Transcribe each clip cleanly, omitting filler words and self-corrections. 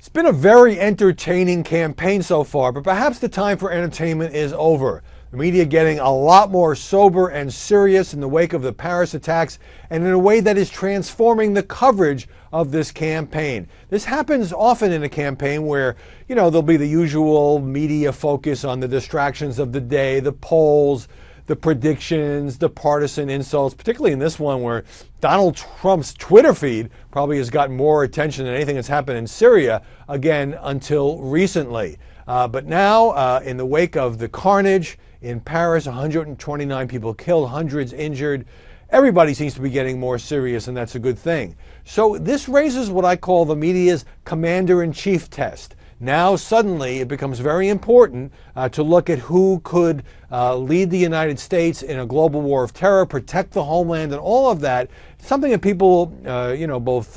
It's been a very entertaining campaign so far, but perhaps the time for entertainment is over. The media getting a lot more sober and serious in the wake of the Paris attacks, and in a way that is transforming the coverage of this campaign. This happens often in a campaign where, there'll be the usual media focus on the distractions of the day, the polls, the predictions, the partisan insults, particularly in this one where Donald Trump's Twitter feed probably has gotten more attention than anything that's happened in Syria, again, until recently. But now, in the wake of the carnage in Paris, 129 people killed, hundreds injured, everybody seems to be getting more serious, and that's a good thing. So this raises what I call the media's commander-in-chief test. Now suddenly it becomes very important to look at who could lead the United States in a global war of terror, protect the homeland, and all of that. Something that people, both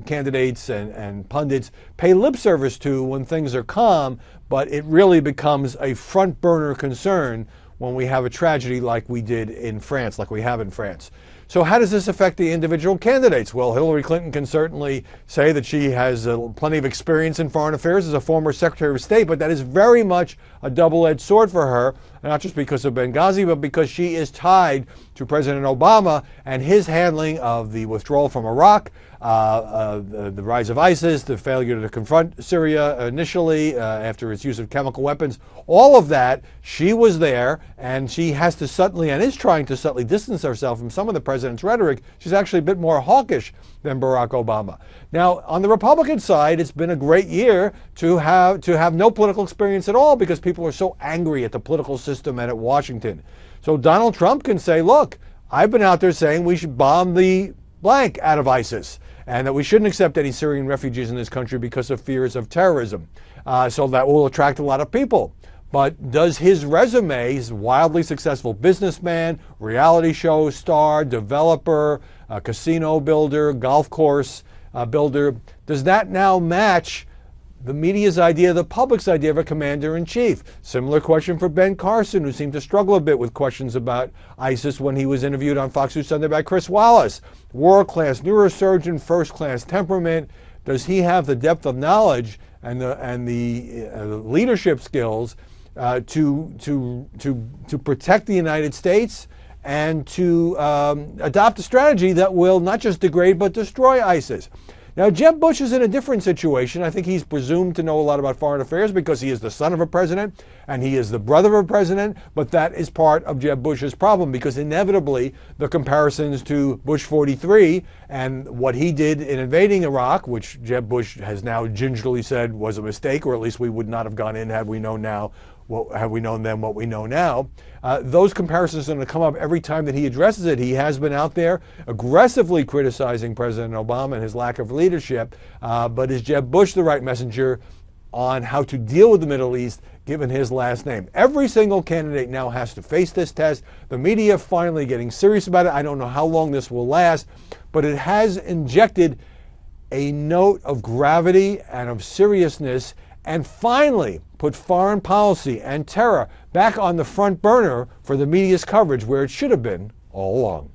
candidates and pundits pay lip service to when things are calm, but it really becomes a front burner concern when we have a tragedy like we did in France, like we have in France. So how does this affect the individual candidates? Well, Hillary Clinton can certainly say that she has plenty of experience in foreign affairs as a former Secretary of State, but that is very much a double-edged sword for her, not just because of Benghazi, but because she is tied to President Obama and his handling of the withdrawal from Iraq, the rise of ISIS, the failure to confront Syria initially after its use of chemical weapons. All of that, she was there, and she has to subtly, and is trying to subtly distance herself from some of the president's rhetoric. She's actually a bit more hawkish than Barack Obama. Now, on the Republican side, it's been a great year to have no political experience at all because people are so angry at the political system and at Washington. So Donald Trump can say, look, I've been out there saying we should bomb the blank out of ISIS and that we shouldn't accept any Syrian refugees in this country because of fears of terrorism. So that will attract a lot of people. But does his resume, he's a wildly successful businessman, reality show star, developer, casino builder, golf course builder, does that now match the media's idea, the public's idea of a commander-in-chief? Similar question for Ben Carson, who seemed to struggle a bit with questions about ISIS when he was interviewed on Fox News Sunday by Chris Wallace. World-class neurosurgeon, first-class temperament. Does he have the depth of knowledge and the leadership skills to protect the United States and to adopt a strategy that will not just degrade but destroy ISIS? Now, Jeb Bush is in a different situation. I think he's presumed to know a lot about foreign affairs because he is the son of a president and he is the brother of a president, but that is part of Jeb Bush's problem because inevitably the comparisons to Bush 43 and what he did in invading Iraq, which Jeb Bush has now gingerly said was a mistake, or at least we would not have gone in had we known then what we know now. Those comparisons are going to come up every time that he addresses it. He has been out there aggressively criticizing President Obama and his lack of leadership, but is Jeb Bush the right messenger on how to deal with the Middle East given his last name? Every single candidate now has to face this test. The media finally getting serious about it. I don't know how long this will last, but it has injected a note of gravity and of seriousness and finally put foreign policy and terror back on the front burner for the media's coverage where it should have been all along.